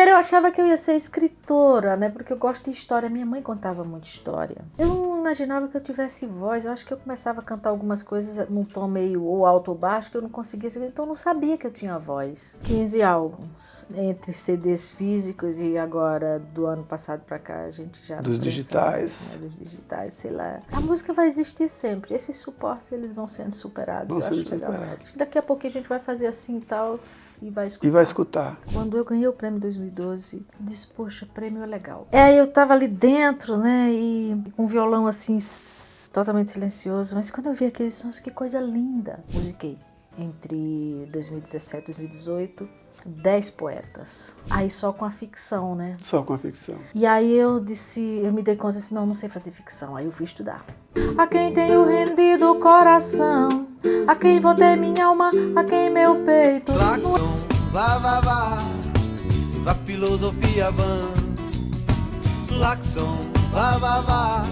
Primeiro eu achava que eu ia ser escritora, né? Porque eu gosto de história. Minha mãe contava muita história. Eu não imaginava que eu tivesse voz. Eu acho que eu começava a cantar algumas coisas num tom meio ou alto ou baixo que eu não conseguia seguir. Então eu não sabia que eu tinha voz. 15 álbuns. Entre CDs físicos e agora, do ano passado pra cá, a gente já... Dos digitais. Né? Dos digitais, sei lá. A música vai existir sempre. Esses suportes, eles vão sendo superados. Eu acho legal. Acho que daqui a pouquinho a gente vai fazer assim e tal... E vai escutar. Quando eu ganhei o prêmio em 2012, eu disse, poxa, prêmio é legal. Aí eu tava ali dentro, né, e com um violão assim, totalmente silencioso, mas quando eu vi aquele som, que coisa linda. Musiquei entre 2017 e 2018, 10 poetas. Aí só com a ficção, né? Só com a ficção. E aí eu me dei conta, assim, não sei fazer ficção. Aí eu fui estudar. A quem tenho rendido o coração, a quem vou ter minha alma, a quem meu peito. Claxon, vá, vá, vá, vá filosofia van. Claxon, vá, vá, vá,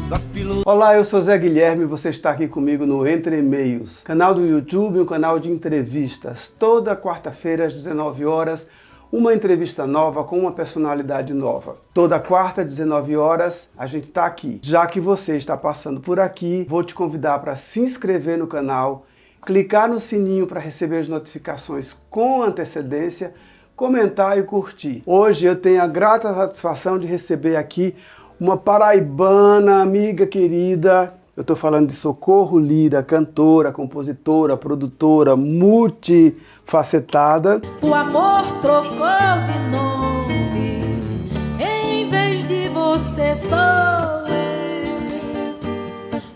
vá filosofia. Olá, eu sou Zé Guilherme e você está aqui comigo no Entre Meios, canal do YouTube, um canal de entrevistas. Toda quarta-feira às 19 horas, uma entrevista nova com uma personalidade nova. Toda quarta, às 19 horas, a gente está aqui. Já que você está passando por aqui, vou te convidar para se inscrever no canal, clicar no sininho para receber as notificações com antecedência, comentar e curtir. Hoje eu tenho a grata satisfação de receber aqui uma paraibana, amiga querida. Eu estou falando de Socorro Lira, cantora, compositora, produtora, multifacetada. O amor trocou de nome, em vez de você sou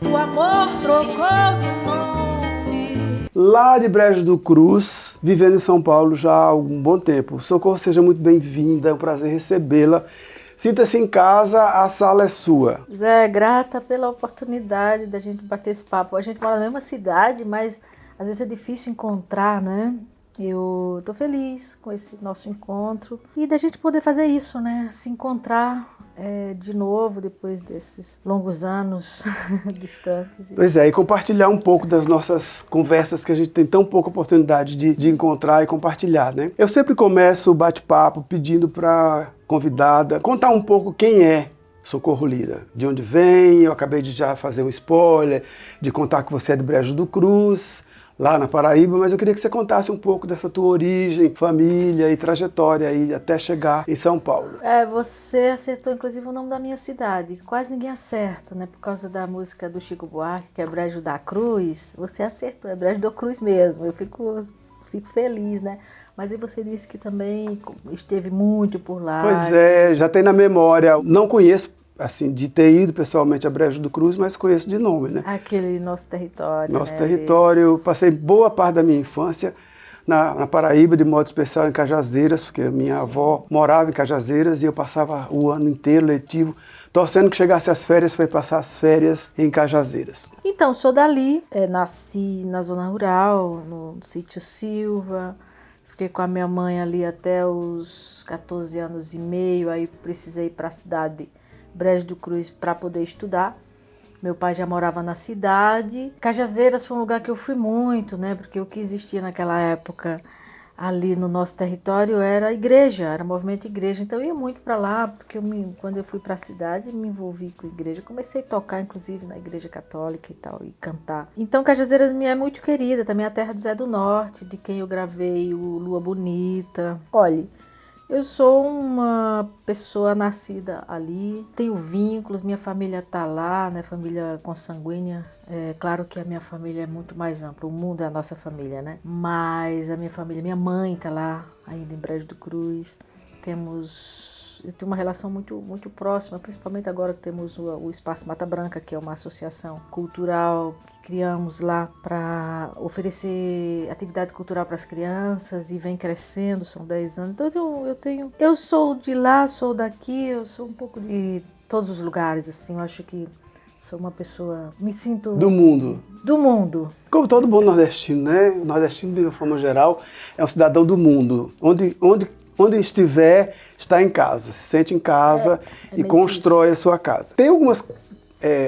eu. O amor trocou de nome. Lá de Brejo do Cruz, vivendo em São Paulo já há algum bom tempo. Socorro, seja muito bem-vinda, é um prazer recebê-la. Sinta-se em casa, a sala é sua. Zé, grata pela oportunidade da gente bater esse papo. A gente mora na mesma cidade, mas às vezes é difícil encontrar, né? Eu tô feliz com esse nosso encontro e da gente poder fazer isso, né? Se encontrar de novo depois desses longos anos distantes. Pois é, e compartilhar um pouco das nossas conversas que a gente tem tão pouca oportunidade de encontrar e compartilhar, né? Eu sempre começo o bate-papo pedindo para convidada contar um pouco quem é Socorro Lira, de onde vem. Eu acabei de já fazer um spoiler, de contar que você é de Brejo do Cruz, lá na Paraíba, mas eu queria que você contasse um pouco dessa tua origem, família e trajetória aí até chegar em São Paulo. Você acertou inclusive o nome da minha cidade, quase ninguém acerta, né? Por causa da música do Chico Buarque, que é Brejo da Cruz, você acertou, é Brejo do Cruz mesmo, eu fico feliz, né? Mas aí você disse que também esteve muito por lá. Pois é, já tem na memória. Não conheço, assim, de ter ido pessoalmente a Brejo do Cruz, mas conheço de nome, né? Aquele nosso território. Nosso território. Passei boa parte da minha infância na Paraíba, de modo especial em Cajazeiras, porque a minha avó morava em Cajazeiras e eu passava o ano inteiro letivo, torcendo que chegasse as férias para ir passar as férias em Cajazeiras. Então, sou dali, nasci na zona rural, no sítio Silva. Fiquei com a minha mãe ali até os 14 anos e meio, aí precisei ir para a cidade Brejo do Cruz para poder estudar. Meu pai já morava na cidade. Cajazeiras foi um lugar que eu fui muito, né? Porque o que existia naquela época ali no nosso território era igreja, era movimento igreja. Então eu ia muito para lá, porque quando eu fui para a cidade me envolvi com a igreja. Comecei a tocar, inclusive, na igreja católica e tal, e cantar. Então Cajazeiras me é muito querida, também a terra de Zé do Norte, de quem eu gravei o Lua Bonita. Olha, eu sou uma pessoa nascida ali, tenho vínculos, minha família tá lá, né, família consanguínea. É claro que a minha família é muito mais ampla, o mundo é a nossa família, né? Mas a minha família, minha mãe tá lá, ainda em Brejo do Cruz. Eu tenho uma relação muito, muito próxima, principalmente agora que temos o Espaço Mata Branca, que é uma associação cultural que criamos lá para oferecer atividade cultural para as crianças e vem crescendo, são 10 anos. Então eu sou de lá, sou daqui, eu sou um pouco de todos os lugares, assim, eu acho que sou uma pessoa, me sinto... Do mundo. Do mundo. Como todo bom nordestino, né? O nordestino, de uma forma geral, é um cidadão do mundo. Onde estiver, está em casa, se sente em casa e constrói a sua casa. Tem algumas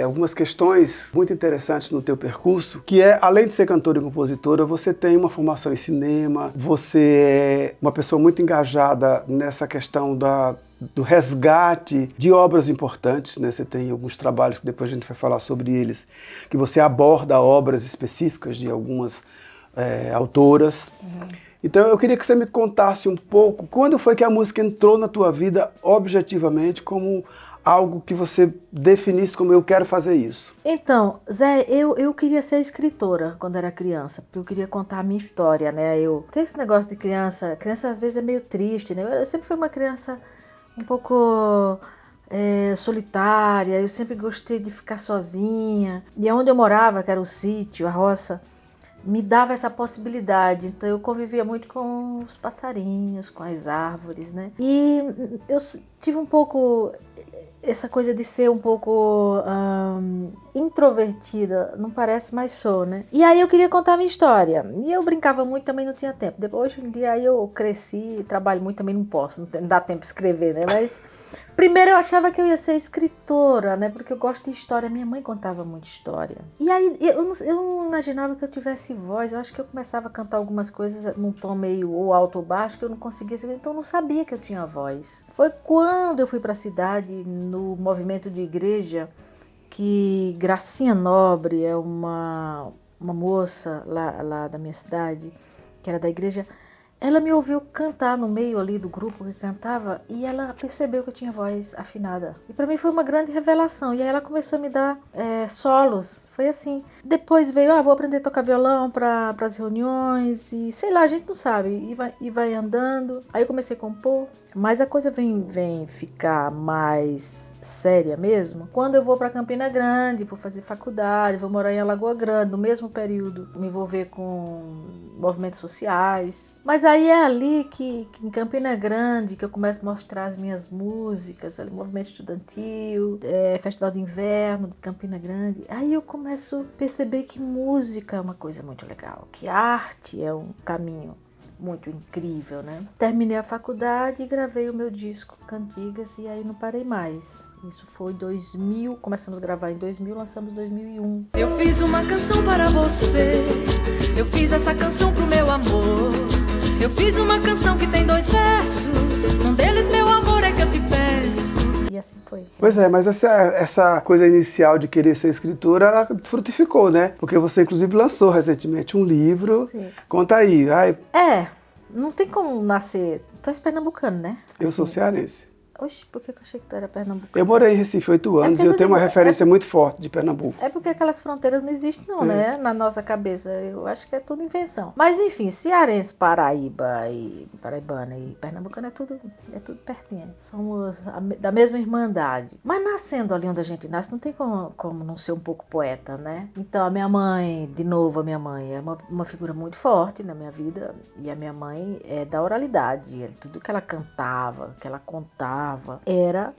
algumas questões muito interessantes no teu percurso, que é, além de ser cantora e compositora, você tem uma formação em cinema, você é uma pessoa muito engajada nessa questão do resgate de obras importantes, né? Você tem alguns trabalhos que depois a gente vai falar sobre eles, que você aborda obras específicas de algumas autoras. Então eu queria que você me contasse um pouco, quando foi que a música entrou na tua vida objetivamente como algo que você definisse como eu quero fazer isso? Então, Zé, eu queria ser escritora quando era criança, porque eu queria contar a minha história, né? Tem esse negócio de criança às vezes é meio triste, né? Eu sempre fui uma criança um pouco solitária, eu sempre gostei de ficar sozinha. E onde eu morava, que era o sítio, a roça, me dava essa possibilidade. Então eu convivia muito com os passarinhos, com as árvores, né? E eu tive um pouco essa coisa de ser um pouco introvertida, não parece, mas sou, né? E aí eu queria contar a minha história. E eu brincava muito, também não tinha tempo. Depois, hoje em dia, aí eu cresci, trabalho muito, também não posso, não dá tempo de escrever, né? Mas primeiro eu achava que eu ia ser escritora, né? Porque eu gosto de história. Minha mãe contava muita história. E aí eu não imaginava que eu tivesse voz. Eu acho que eu começava a cantar algumas coisas num tom meio ou alto ou baixo, que eu não conseguia seguir. Então eu não sabia que eu tinha voz. Foi quando eu fui para a cidade, no movimento de igreja, que Gracinha Nobre é uma moça lá da minha cidade, que era da igreja. Ela me ouviu cantar no meio ali do grupo que cantava e ela percebeu que eu tinha voz afinada. E para mim foi uma grande revelação. E aí ela começou a me dar solos. Foi assim. Depois veio, vou aprender a tocar violão para as reuniões e sei lá, a gente não sabe. E vai andando. Aí eu comecei a compor. Mas a coisa vem ficar mais séria mesmo quando eu vou para Campina Grande, vou fazer faculdade, vou morar em Alagoa Grande, no mesmo período, me envolver com movimentos sociais. Mas aí é ali que em Campina Grande, que eu começo a mostrar as minhas músicas, ali, movimento estudantil, Festival de Inverno de Campina Grande. Aí eu começo a perceber que música é uma coisa muito legal, que arte é um caminho muito incrível, né? Terminei a faculdade e gravei o meu disco Cantigas e aí não parei mais. Isso foi 2000, começamos a gravar em 2000, lançamos em 2001. Eu fiz uma canção para você, eu fiz essa canção pro meu amor. Eu fiz uma canção que tem 2 versos, um deles, meu amor, é que eu te peço. E assim foi. Pois é, mas essa coisa inicial de querer ser escritora, ela frutificou, né? Porque você, inclusive, lançou recentemente um livro. Sim. Conta aí. Não tem como nascer... Tu és pernambucano, né? Eu sou cearense. Oxe, por que eu achei que tu era pernambucano? Eu morei em Recife 8 anos e eu tenho uma referência muito forte de Pernambuco. É porque aquelas fronteiras não existem não, né? Na nossa cabeça. Eu acho que é tudo invenção. Mas enfim, cearense, paraibana e pernambucano é tudo pertinho. Somos da mesma irmandade. Mas nascendo ali onde a gente nasce, não tem como não ser um pouco poeta, né? Então a minha mãe, de novo, a minha mãe é uma figura muito forte na minha vida. E a minha mãe é da oralidade. Tudo que ela cantava, que ela contava, era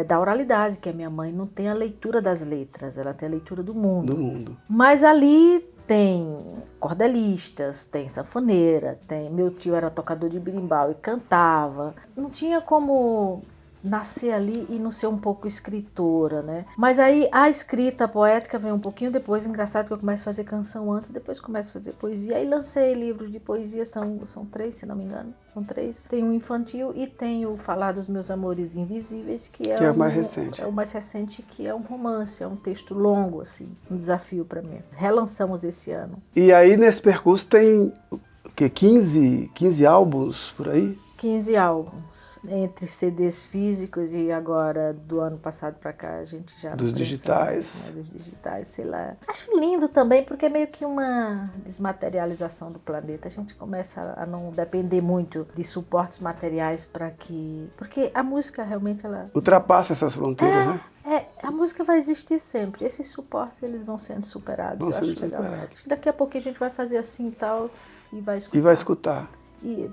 da oralidade, que a minha mãe não tem a leitura das letras, ela tem a leitura do mundo. Mas ali tem cordelistas, tem sanfoneira, meu tio era tocador de berimbau e cantava. Não tinha como nascer ali e não ser um pouco escritora, né? Mas aí a escrita poética vem um pouquinho depois. Engraçado que eu começo a fazer canção antes, depois começo a fazer poesia. Aí lancei livros de poesia, são 3, se não me engano. São 3. Tem um infantil e tem o Falar dos Meus Amores Invisíveis, que é o mais recente. É o mais recente, que é um romance, é um texto longo, assim, um desafio para mim. Relançamos esse ano. E aí nesse percurso tem o quê? 15 álbuns por aí? 15 álbuns, entre CDs físicos e agora, do ano passado para cá, a gente já... Dos digitais. Né, dos digitais, sei lá. Acho lindo também, porque é meio que uma desmaterialização do planeta. A gente começa a não depender muito de suportes materiais para que... Porque a música realmente, ela... ultrapassa essas fronteiras, né? A música vai existir sempre. Esses suportes, eles vão sendo superados. Eu acho legal. Acho que daqui a pouquinho a gente vai fazer assim e tal, e vai escutar.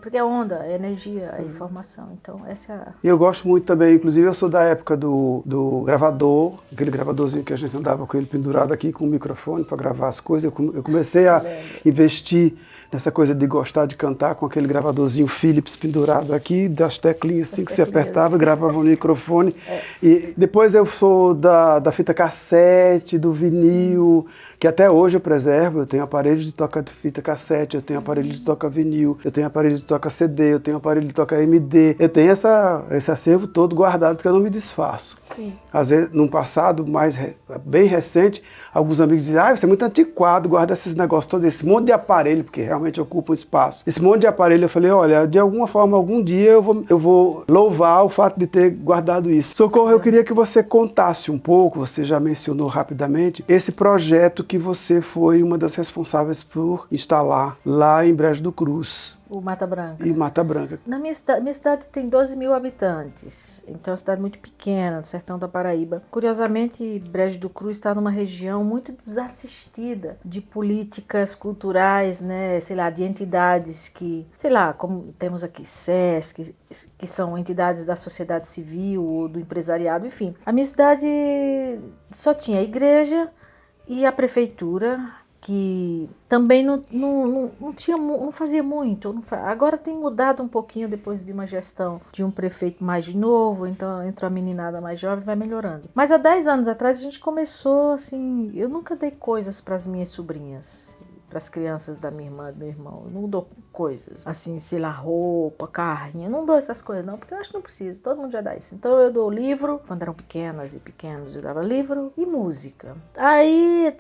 porque é onda, é energia, é informação. Então, essa é a... E eu gosto muito também, inclusive eu sou da época do gravador, aquele gravadorzinho que a gente andava com ele pendurado aqui com o microfone para gravar as coisas. Eu comecei a investir nessa coisa de gostar de cantar com aquele gravadorzinho Philips pendurado aqui, das teclinhas assim que você apertava e gravava no microfone. E depois eu sou da fita cassete, do vinil, que até hoje eu preservo. Eu tenho aparelho de toca de fita cassete, eu tenho aparelho de toca vinil, eu tenho aparelho de toca CD, eu tenho aparelho de toca MD. Eu tenho esse acervo todo guardado que eu não me desfaço. Sim. Às vezes, num passado bem recente, alguns amigos dizem, você é muito antiquado, guarda esses negócios todos, esse monte de aparelho, porque realmente ocupa um espaço. Esse monte de aparelho, eu falei, olha, de alguma forma, algum dia eu vou louvar o fato de ter guardado isso. Socorro, eu queria que você contasse um pouco, você já mencionou rapidamente, esse projeto que você foi uma das responsáveis por instalar lá em Brejo do Cruz. O Mata Branca. E Mata Branca. Na minha cidade tem 12 mil habitantes, então é uma cidade muito pequena, no sertão da Paraíba. Curiosamente, Brejo do Cruz está numa região muito desassistida de políticas culturais, né, sei lá, de entidades que, sei lá, como temos aqui SESC, que são entidades da sociedade civil ou do empresariado, enfim. A minha cidade só tinha a igreja e a prefeitura, que também não fazia muito. Agora tem mudado um pouquinho depois de uma gestão de um prefeito mais novo, então entra a meninada mais jovem e vai melhorando. Mas há 10 anos atrás a gente começou assim, eu nunca dei coisas para as minhas sobrinhas, para as crianças da minha irmã, do meu irmão. Eu não dou coisas assim, sei lá, roupa, carrinho, eu não dou essas coisas não, porque eu acho que não precisa, todo mundo já dá isso. Então eu dou livro, quando eram pequenas e pequenos eu dava livro e música. Aí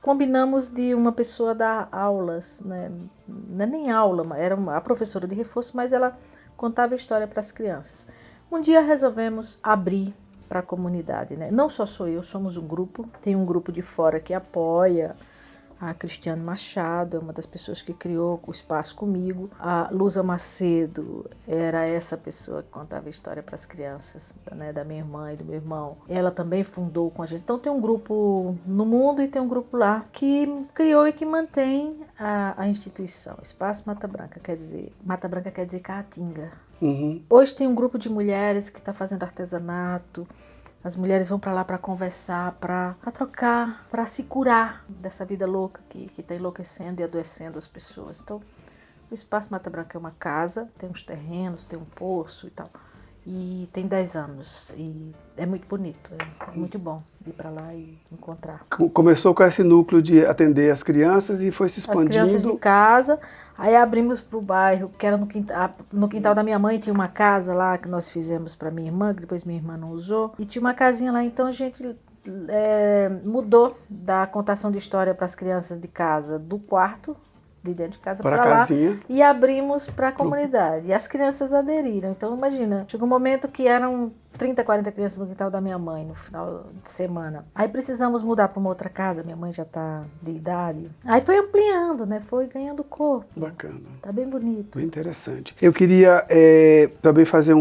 combinamos de uma pessoa dar aulas, né? Não é nem aula, era a professora de reforço, mas ela contava história para as crianças. Um dia resolvemos abrir para a comunidade, né? Não só sou eu, somos um grupo, tem um grupo de fora que apoia. A Cristiane Machado é uma das pessoas que criou o espaço comigo. A Luza Macedo era essa pessoa que contava história para as crianças, né, da minha irmã e do meu irmão. Ela também fundou com a gente. Então tem um grupo no mundo e tem um grupo lá que criou e que mantém a instituição. Espaço Mata Branca quer dizer Caatinga. Uhum. Hoje tem um grupo de mulheres que está fazendo artesanato. As mulheres vão para lá para conversar, para trocar, para se curar dessa vida louca que está enlouquecendo e adoecendo as pessoas. Então, o Espaço Mata Branca é uma casa, tem uns terrenos, tem um poço e tal. E tem 10 anos. E é muito bonito, é muito bom ir para lá e encontrar. Começou com esse núcleo de atender as crianças e foi se expandindo. As crianças de casa, aí abrimos para o bairro, que era no quintal da minha mãe, tinha uma casa lá que nós fizemos para minha irmã, que depois minha irmã não usou. E tinha uma casinha lá, então a gente mudou da contação de história para as crianças de casa, do quarto, de dentro de casa para lá, e abrimos para a comunidade. E as crianças aderiram. Então, imagina, chegou um momento que eram 30, 40 crianças no quintal da minha mãe, no final de semana. Aí precisamos mudar para uma outra casa, minha mãe já está de idade. Aí foi ampliando, né? Foi ganhando corpo. Bacana. Tá bem bonito. Bem interessante. Eu queria também fazer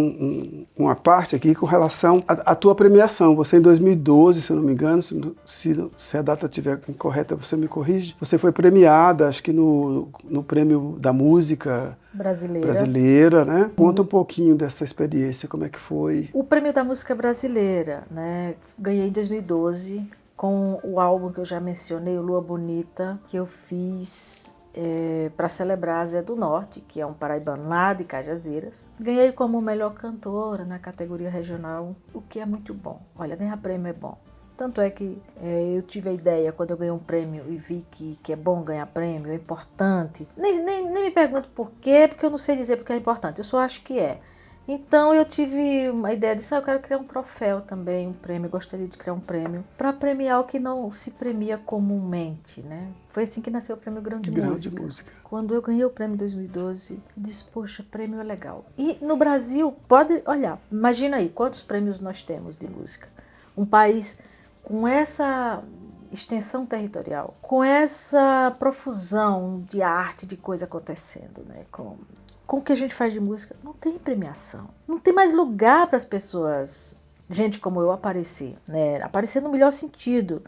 uma parte aqui com relação à tua premiação. Você em 2012, se eu não me engano, se a data estiver incorreta, você me corrige. Você foi premiada, acho que no prêmio da música brasileira, né? Conta um pouquinho dessa experiência, como é que foi? O prêmio da música brasileira, né? Ganhei em 2012 com o álbum que eu já mencionei, o Lua Bonita, que eu fiz para celebrar a Zé do Norte, que é um paraibano lá de Cajazeiras. Ganhei como melhor cantora na categoria regional, o que é muito bom. Olha, ganhar prêmio é bom. Tanto é que eu tive a ideia, quando eu ganhei um prêmio e vi que é bom ganhar prêmio, é importante. Nem me pergunto por quê, porque eu não sei dizer porque é importante, eu só acho que é. Então eu tive uma ideia disso, eu quero criar um troféu também, um prêmio, eu gostaria de criar um prêmio para premiar o que não se premia comumente, né? Foi assim que nasceu o Prêmio Grão de Música. Quando eu ganhei o prêmio em 2012, eu disse, poxa, prêmio é legal. E no Brasil, pode olhar, imagina aí, quantos prêmios nós temos de música. Um país com essa extensão territorial, com essa profusão de arte, de coisa acontecendo, né? Com o que a gente faz de música, não tem premiação. Não tem mais lugar para as pessoas, gente como eu, aparecer, né? Aparecer no melhor sentido,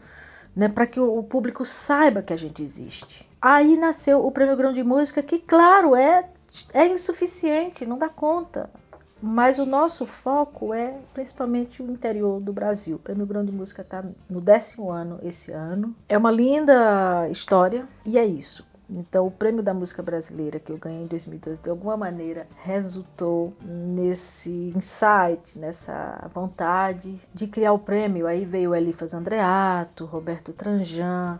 né? Para que o público saiba que a gente existe. Aí nasceu o Prêmio Grão de Música, que, claro, é é insuficiente, não dá conta. Mas o nosso foco é principalmente o interior do Brasil. O Prêmio Grão de Música está no 10º ano esse ano. É uma linda história e é isso. Então, o Prêmio da Música Brasileira que eu ganhei em 2012, de alguma maneira, resultou nesse insight, nessa vontade de criar o prêmio. Aí veio o Elifas Andreato, Roberto Tranjan.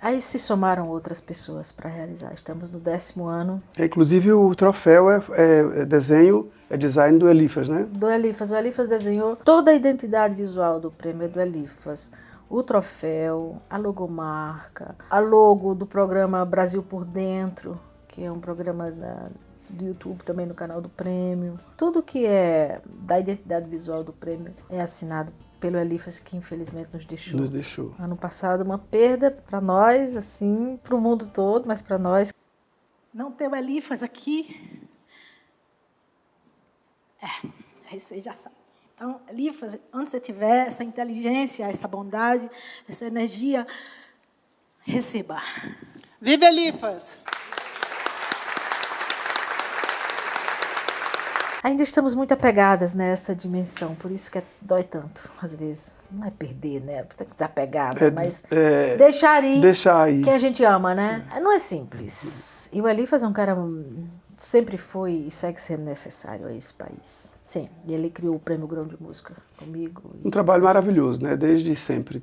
Aí se somaram outras pessoas para realizar. Estamos no 10º ano. Inclusive, o troféu é design do Elifas, né? Do Elifas. O Elifas desenhou toda a identidade visual do prêmio do Elifas. O troféu, a logomarca, a logo do programa Brasil por Dentro, que é um programa do YouTube, também no canal do prêmio. Tudo que é da identidade visual do prêmio é assinado pelo Elifas, que infelizmente nos deixou. Nos deixou. Ano passado, uma perda para nós, assim, para o mundo todo, mas para nós. Não ter o Elifas aqui, aí você já sabe. Então, Elifas, onde você tiver essa inteligência, essa bondade, essa energia, receba. Viva Elifas! Ainda estamos muito apegadas nessa dimensão, por isso que dói tanto, às vezes. Não é perder, né? Tem que desapegar, né? Mas deixar ir quem a gente ama, né? Não é simples. E o Elifas é um cara, sempre foi e segue sendo necessário a esse país. Sim, e ele criou o Prêmio Grão de Música comigo. Um trabalho maravilhoso, né? Desde sempre.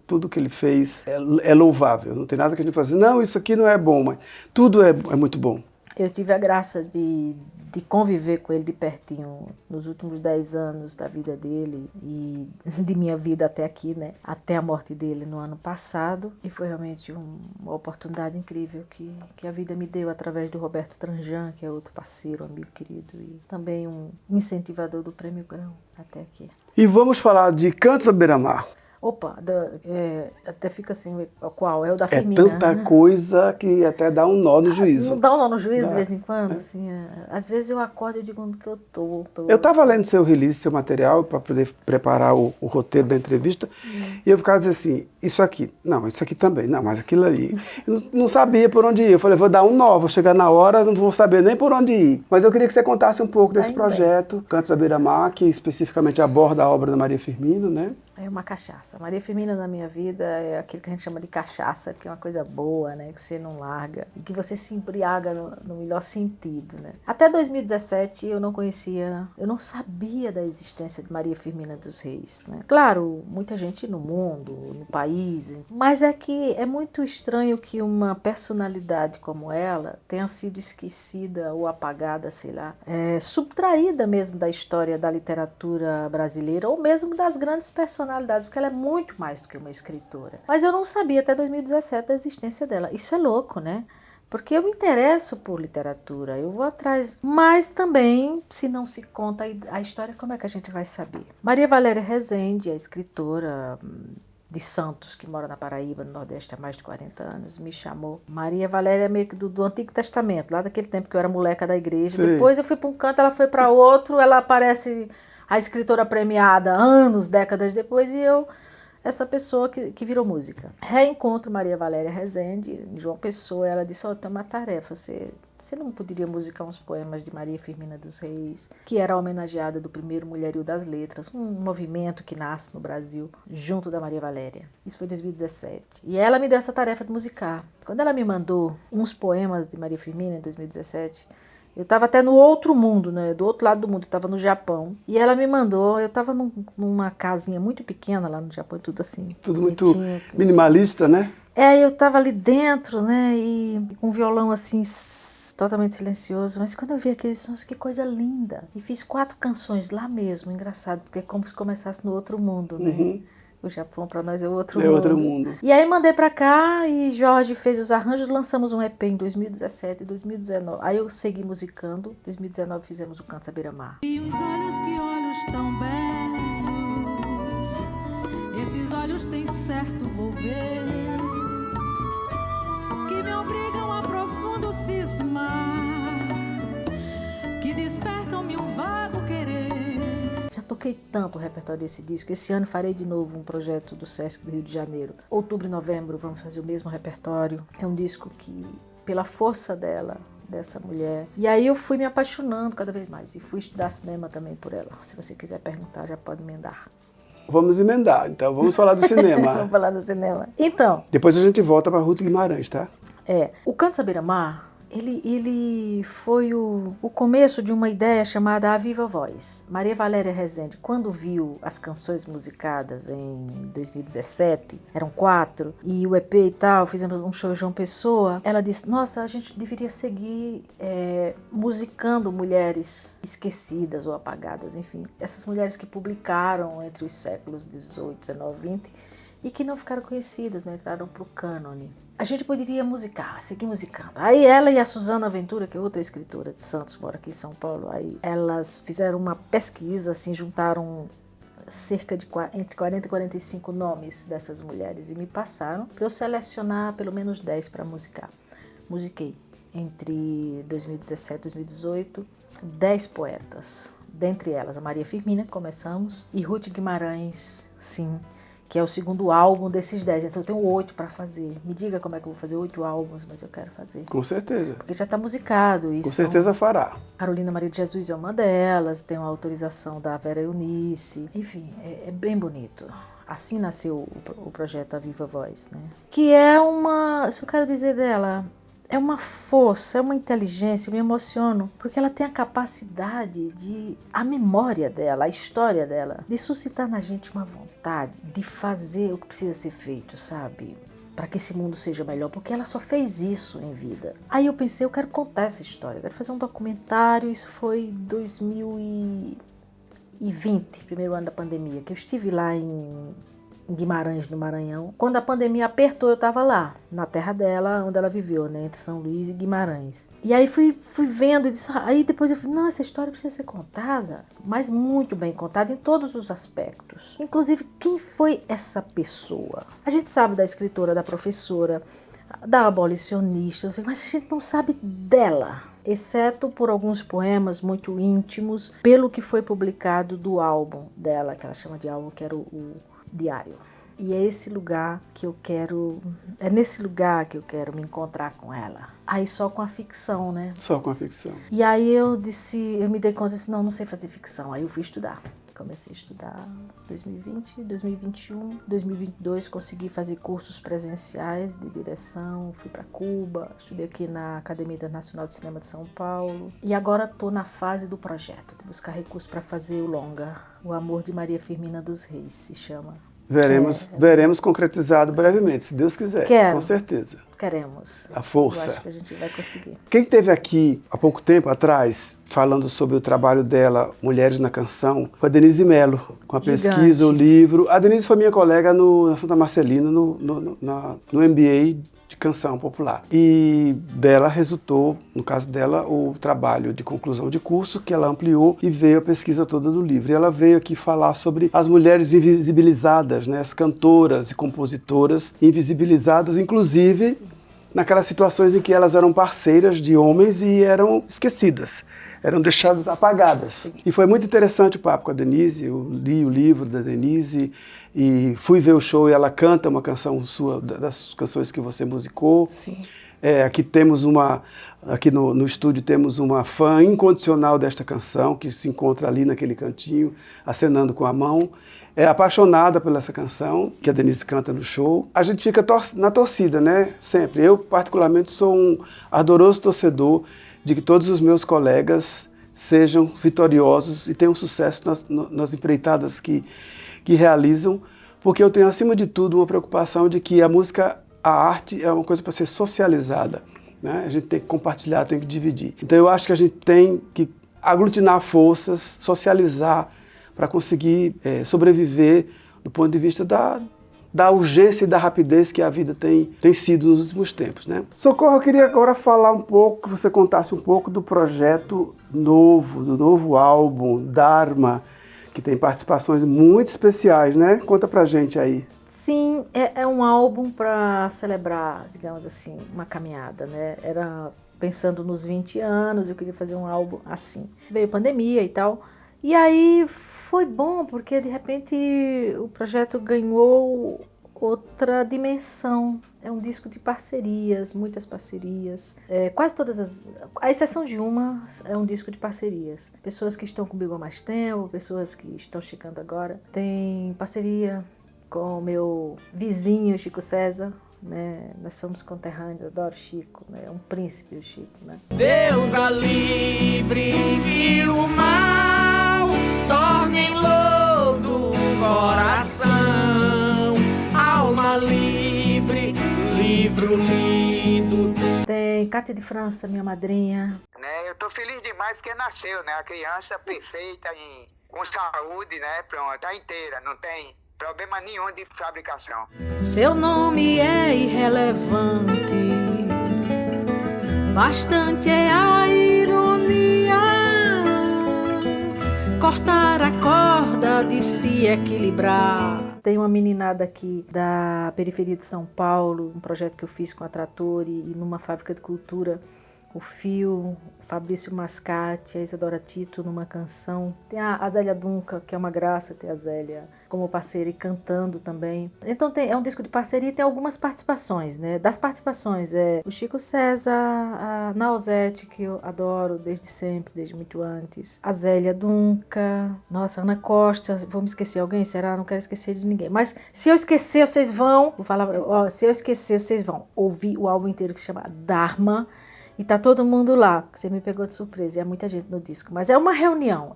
Tudo que ele fez é louvável. Não tem nada que a gente faça. Não, isso aqui não é bom, mas tudo é muito bom. Eu tive a graça de conviver com ele de pertinho nos últimos 10 anos da vida dele e de minha vida até aqui, né? Até a morte dele no ano passado. E foi realmente uma oportunidade incrível que a vida me deu através do Roberto Tranjan, que é outro parceiro, amigo querido e também um incentivador do Prêmio Grão até aqui. E vamos falar de Cantos à Beira-Mar. Opa, até fica assim, qual? É o da É Firmina. tanta coisa que até dá um nó no juízo. Não dá um nó no juízo de vez em quando? Assim, às vezes eu acordo e digo onde que eu tô. Eu estava lendo seu release, seu material, para poder preparar o roteiro da entrevista, e eu ficava dizendo assim, isso aqui, não, isso aqui também, não, mas aquilo ali. Eu não sabia por onde ir. Eu falei, vou dar um nó, vou chegar na hora, não vou saber nem por onde ir. Mas eu queria que você contasse um pouco desse projeto, Cantos à Beira-Mar, que especificamente aborda a obra da Maria Firmino, né? É uma cachaça. Maria Firmina na minha vida é aquilo que a gente chama de cachaça, que é uma coisa boa, né? Que você não larga e que você se embriaga no melhor sentido, né? Até 2017 eu não sabia da existência de Maria Firmina dos Reis, né? Claro, muita gente no mundo, no país, mas é que é muito estranho que uma personalidade como ela tenha sido esquecida ou apagada, sei lá, subtraída mesmo da história da literatura brasileira ou mesmo das grandes personalidades, porque ela é muito mais do que uma escritora. Mas eu não sabia até 2017 da existência dela. Isso é louco, né? Porque eu me interesso por literatura, eu vou atrás. Mas também, se não se conta a história, como é que a gente vai saber? Maria Valéria Rezende, a escritora de Santos, que mora na Paraíba, no Nordeste, há mais de 40 anos, me chamou. Maria Valéria é meio que do Antigo Testamento, lá daquele tempo que eu era moleca da igreja. Sim. Depois eu fui para um canto, ela foi para outro, ela aparece... A escritora premiada anos, décadas depois, e eu, essa pessoa que virou música. Reencontro Maria Valéria Rezende, João Pessoa, ela disse, tem uma tarefa, você não poderia musicar uns poemas de Maria Firmina dos Reis, que era homenageada do primeiro Mulherio das Letras, um movimento que nasce no Brasil, junto da Maria Valéria. Isso foi em 2017. E ela me deu essa tarefa de musicar. Quando ela me mandou uns poemas de Maria Firmina, em 2017... Eu estava até no outro mundo, né? Do outro lado do mundo, eu estava no Japão. E ela me mandou, eu estava numa casinha muito pequena lá no Japão, tudo assim. Tudo muito minimalista, né? Eu estava ali dentro, né? E com um violão assim, totalmente silencioso. Mas quando eu vi aquele som, que coisa linda. E fiz 4 canções lá mesmo, engraçado, porque é como se começasse no outro mundo, né? Uhum. O Japão para nós é outro mundo. Outro mundo. E aí mandei para cá e Jorge fez os arranjos, lançamos um EP em 2017 e 2019. Aí eu segui musicando. Em 2019 fizemos o Cantos à Beira-Mar. E os olhos, que olhos tão belos, esses olhos têm certo volver, que me obrigam a profundo cismar, que despertam-me um vago querer. Já toquei tanto o repertório desse disco. Esse ano farei de novo um projeto do Sesc do Rio de Janeiro. Outubro e novembro vamos fazer o mesmo repertório. É um disco que, pela força dela, dessa mulher. E aí eu fui me apaixonando cada vez mais e fui estudar cinema também por ela. Se você quiser perguntar, já pode emendar. Vamos emendar, então vamos falar do cinema. Vamos falar do cinema. Então, Depois a gente volta para Ruth Guimarães, tá? o Canto à Beira-Mar, ele foi o começo de uma ideia chamada A Viva Voz. Maria Valéria Rezende, quando viu as canções musicadas em 2017, eram 4, e o EP e tal, fizemos um show em João Pessoa, ela disse, nossa, a gente deveria seguir musicando mulheres esquecidas ou apagadas, enfim, essas mulheres que publicaram entre os séculos 18, 19, 20 e que não ficaram conhecidas, não entraram para o cânone. A gente poderia seguir musicando. Aí ela e a Suzana Ventura, que é outra escritora de Santos, mora aqui em São Paulo, aí elas fizeram uma pesquisa, assim, juntaram cerca de entre 40 e 45 nomes dessas mulheres e me passaram para eu selecionar pelo menos 10 para musicar. Musiquei entre 2017 e 2018 10 poetas, dentre elas a Maria Firmina, que começamos, e Ruth Guimarães, sim, que é o segundo álbum desses 10. Então eu tenho 8 para fazer. Me diga como é que eu vou fazer 8 álbuns, mas eu quero fazer. Com certeza. Porque já está musicado. Com certeza fará. Carolina Maria de Jesus é uma delas, tem uma autorização da Vera Eunice. Enfim, é bem bonito. Assim nasceu o projeto A Viva Voz, né? Que é uma... Isso eu quero dizer dela... É uma força, é uma inteligência, eu me emociono, porque ela tem a capacidade a memória dela, a história dela, de suscitar na gente uma vontade de fazer o que precisa ser feito, sabe? Para que esse mundo seja melhor, porque ela só fez isso em vida. Aí eu pensei, eu quero contar essa história, eu quero fazer um documentário, isso foi 2020, primeiro ano da pandemia, que eu estive lá em Guimarães, no Maranhão. Quando a pandemia apertou, eu estava lá, na terra dela, onde ela viveu, né, entre São Luís e Guimarães. E aí fui vendo, aí depois eu falei, não, essa história precisa ser contada, mas muito bem contada em todos os aspectos. Inclusive, quem foi essa pessoa? A gente sabe da escritora, da professora, da abolicionista, mas a gente não sabe dela, exceto por alguns poemas muito íntimos, pelo que foi publicado do álbum dela, que ela chama de álbum, que era o Diário. E é nesse lugar que eu quero me encontrar com ela. Aí só com a ficção, né? Só com a ficção. E aí eu me dei conta, não sei fazer ficção. Aí eu fui estudar. Comecei a estudar 2020, 2021, 2022, consegui fazer cursos presenciais de direção, fui para Cuba, estudei aqui na Academia Internacional de Cinema de São Paulo. E agora estou na fase do projeto, de buscar recursos para fazer o longa, O Amor de Maria Firmina dos Reis, se chama. Veremos concretizado brevemente, se Deus quiser. Quero. Com certeza. Queremos. A força. Eu acho que a gente vai conseguir. Quem esteve aqui há pouco tempo atrás, falando sobre o trabalho dela, Mulheres na Canção, foi a Denise Mello, com a pesquisa, o livro. A Denise foi minha colega na Santa Marcelina, no MBA de Canção Popular. E dela resultou, no caso dela, o trabalho de conclusão de curso, que ela ampliou e veio a pesquisa toda do livro. E ela veio aqui falar sobre as mulheres invisibilizadas, né? As cantoras e compositoras invisibilizadas, inclusive naquelas situações em que elas eram parceiras de homens e eram esquecidas, eram deixadas apagadas. Sim. E foi muito interessante o papo com a Denise, eu li o livro da Denise e fui ver o show e ela canta uma canção sua, das canções que você musicou. Sim. Aqui no estúdio temos uma fã incondicional desta canção, que se encontra ali naquele cantinho, acenando com a mão. É apaixonada por essa canção, que a Denise canta no show. A gente fica na torcida, né? Sempre. Eu, particularmente, sou um ardoroso torcedor de que todos os meus colegas sejam vitoriosos e tenham sucesso nas empreitadas que realizam, porque eu tenho, acima de tudo, uma preocupação de que a música, a arte, é uma coisa para ser socializada, né? A gente tem que compartilhar, tem que dividir. Então eu acho que a gente tem que aglutinar forças, socializar, para conseguir sobreviver do ponto de vista da urgência e da rapidez que a vida tem sido nos últimos tempos, né? Socorro, eu queria agora falar um pouco, que você contasse um pouco do projeto novo, do novo álbum, Dharma, que tem participações muito especiais, né? Conta pra gente aí. Sim, é um álbum para celebrar, digamos assim, uma caminhada, né? Era pensando nos 20 anos, eu queria fazer um álbum assim. Veio pandemia e tal, e aí foi bom, porque de repente o projeto ganhou outra dimensão. É um disco de parcerias, muitas parcerias. Quase todas à exceção de uma, é um disco de parcerias. Pessoas que estão comigo há mais tempo, pessoas que estão chegando agora. Tem parceria com o meu vizinho, Chico César, né? Nós somos conterrâneos, eu adoro Chico, né? É um príncipe o Chico, né? Deus a livre que o mal torne em lodo o coração, alma livre, livro lindo. Tem Cátia de França, minha madrinha. Eu tô feliz demais porque nasceu, né? A criança perfeita, com saúde, né? Pronto, tá inteira, não tem problema nenhum de fabricação. Seu nome é irrelevante, bastante é a ironia, cortar a corda de se equilibrar. Tem uma meninada aqui da periferia de São Paulo, um projeto que eu fiz com a Trattori e numa fábrica de cultura, o Fio, o Fabrício Mascati, a Isadora Tito numa canção. Tem a Zélia Dunca, que é uma graça ter a Zélia como parceira e cantando também. Então é um disco de parceria e tem algumas participações, né? Das participações o Chico César, a Nausete, que eu adoro desde sempre, desde muito antes. A Zélia Dunca, nossa, Ana Costa, vou me esquecer de alguém? Será? Não quero esquecer de ninguém. Mas se eu esquecer, vocês vão... Vou falar, se eu esquecer, vocês vão ouvir o álbum inteiro que se chama Dharma. E tá todo mundo lá, que você me pegou de surpresa, e há muita gente no disco. Mas é uma reunião.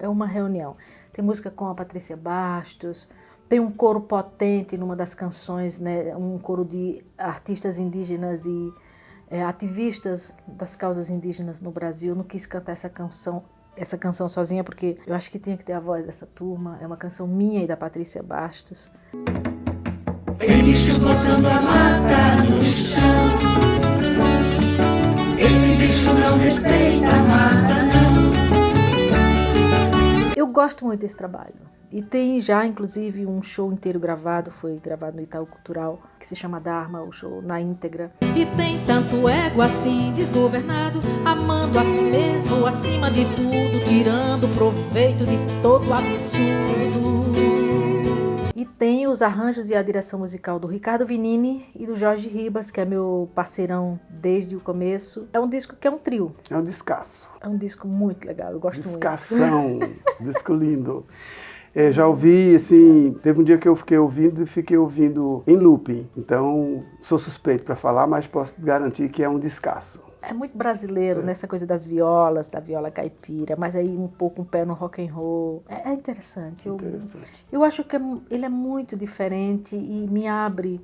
Tem música com a Patrícia Bastos, tem um coro potente numa das canções, né? Um coro de artistas indígenas e ativistas das causas indígenas no Brasil. Eu não quis cantar essa canção sozinha, porque eu acho que tinha que ter a voz dessa turma. É uma canção minha e da Patrícia Bastos. Tem bicho botando a mata no chão, esse bicho não respeita a mata, não. Eu gosto muito desse trabalho. E tem já, inclusive, um show inteiro gravado, foi gravado no Itaú Cultural, que se chama Dharma, o show na íntegra. E tem tanto ego assim, desgovernado, amando a si mesmo, acima de tudo, tirando proveito de todo absurdo. E tem os arranjos e a direção musical do Ricardo Vinini e do Jorge Ribas, que é meu parceirão desde o começo. É um disco que é um trio. É um descasso. É um disco muito legal, eu gosto Descação, disco lindo. Já ouvi, assim, teve um dia que eu fiquei ouvindo em looping. Então, sou suspeito para falar, mas posso garantir que é um descasso. É muito brasileiro, nessa coisa das violas, da viola caipira, mas aí um pouco um pé no rock and roll. É interessante. Eu acho que ele é muito diferente e me abre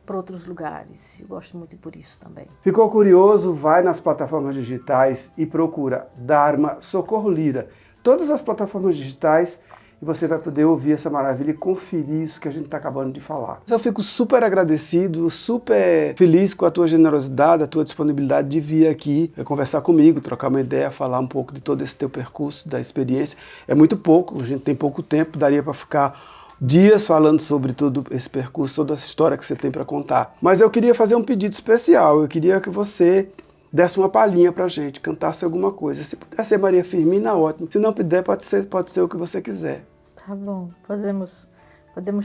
para outros lugares. Eu gosto muito por isso também. Ficou curioso? Vai nas plataformas digitais e procura Dharma Socorro Lira. Todas as plataformas digitais, e você vai poder ouvir essa maravilha e conferir isso que a gente está acabando de falar. Eu fico super agradecido, super feliz com a tua generosidade, a tua disponibilidade de vir aqui conversar comigo, trocar uma ideia, falar um pouco de todo esse teu percurso, da experiência. É muito pouco, a gente tem pouco tempo, daria para ficar dias falando sobre todo esse percurso, toda essa história que você tem para contar. Mas eu queria fazer um pedido especial, eu queria que você desse uma palhinha pra gente, cantasse alguma coisa. Se puder ser Maria Firmina, ótimo. Se não puder, pode ser o que você quiser. Tá bom, podemos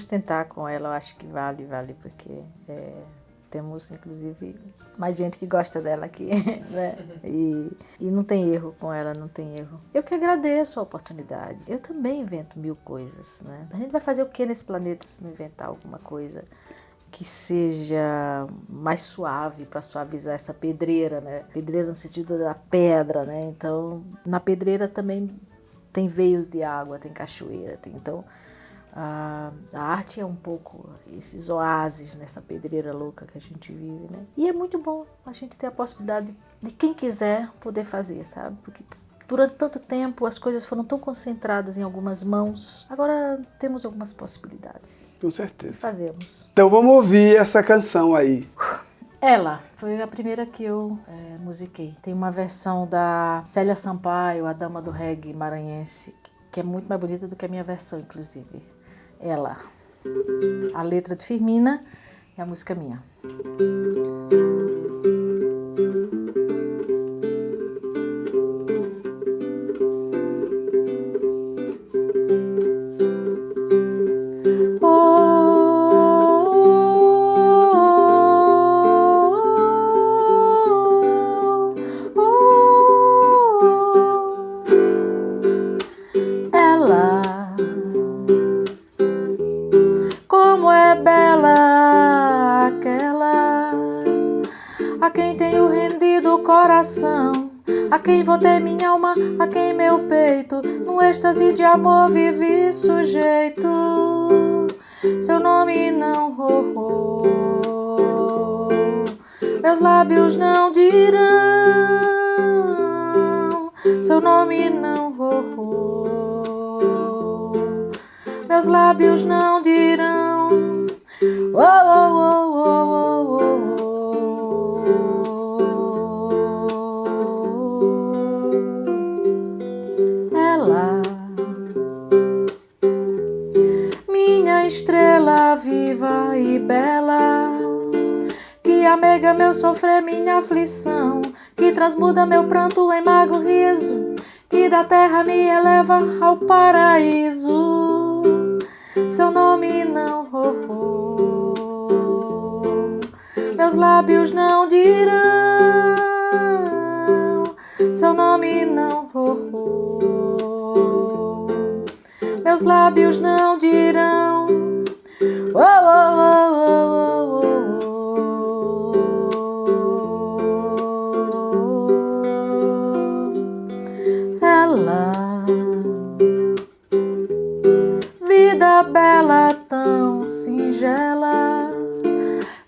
tentar com ela, eu acho que vale, porque temos, inclusive, mais gente que gosta dela aqui, né? E não tem erro com ela, não tem erro. Eu que agradeço a oportunidade. Eu também invento 1000 coisas, né? A gente vai fazer o que nesse planeta se não inventar alguma coisa que seja mais suave para suavizar essa pedreira, né? Pedreira no sentido da pedra, né? Então, na pedreira também tem veios de água, tem cachoeira, então a arte é um pouco esses oásis nessa pedreira louca que a gente vive, né? E é muito bom a gente ter a possibilidade de quem quiser poder fazer, sabe? Porque durante tanto tempo as coisas foram tão concentradas em algumas mãos, agora temos algumas possibilidades. Com certeza. E fazemos. Então vamos ouvir essa canção aí. Ela foi a primeira que eu musiquei. Tem uma versão da Célia Sampaio, a dama do reggae maranhense, que é muito mais bonita do que a minha versão, inclusive. Ela. A letra de Firmina e a música minha. é bela aquela a quem tenho rendido o coração, a quem vou ter minha alma, a quem meu peito num êxtase de amor vive sujeito. Seu nome não rorô, meus lábios não dirão. Seu nome não rorô, meus lábios não dirão. Oh, oh, oh, oh, oh, oh. Ela, minha estrela viva e bela, que amega meu sofrer, minha aflição, que transmuda meu pranto em mago riso, que da terra me eleva ao paraíso. Seu nome não rorô, meus lábios não dirão. Seu nome não rorô, meus lábios não dirão. Oh, oh, oh, oh, oh, oh. Ela, vida bela tão singela,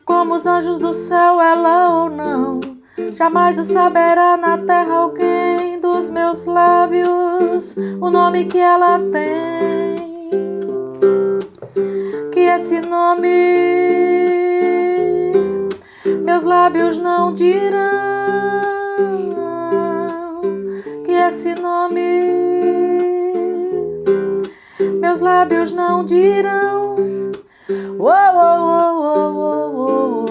como os anjos do céu, ela ou não, jamais o saberá na terra alguém dos meus lábios, o nome que ela tem. Que esse nome meus lábios não dirão. Que esse nome meus lábios não dirão. Oh, oh, oh, oh, oh, oh.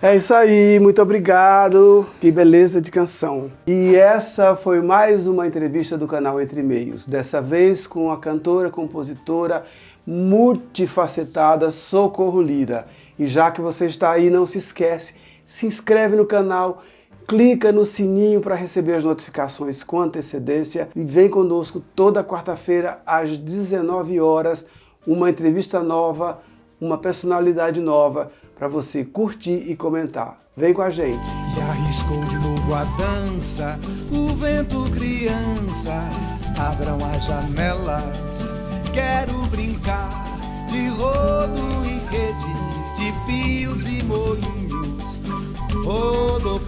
É isso aí, muito obrigado, que beleza de canção. E essa foi mais uma entrevista do canal Entre Meios, dessa vez com a cantora, compositora, multifacetada Socorro Lira. E já que você está aí, não se esquece, se inscreve no canal, clica no sininho para receber as notificações com antecedência e vem conosco toda quarta-feira às 19 horas, uma entrevista nova, uma personalidade nova, para você curtir e comentar. Vem com a gente. E arriscou de novo a dança, o vento criança, abram as janelas, quero brincar de rodo e rede, de pios e moinhos, rodo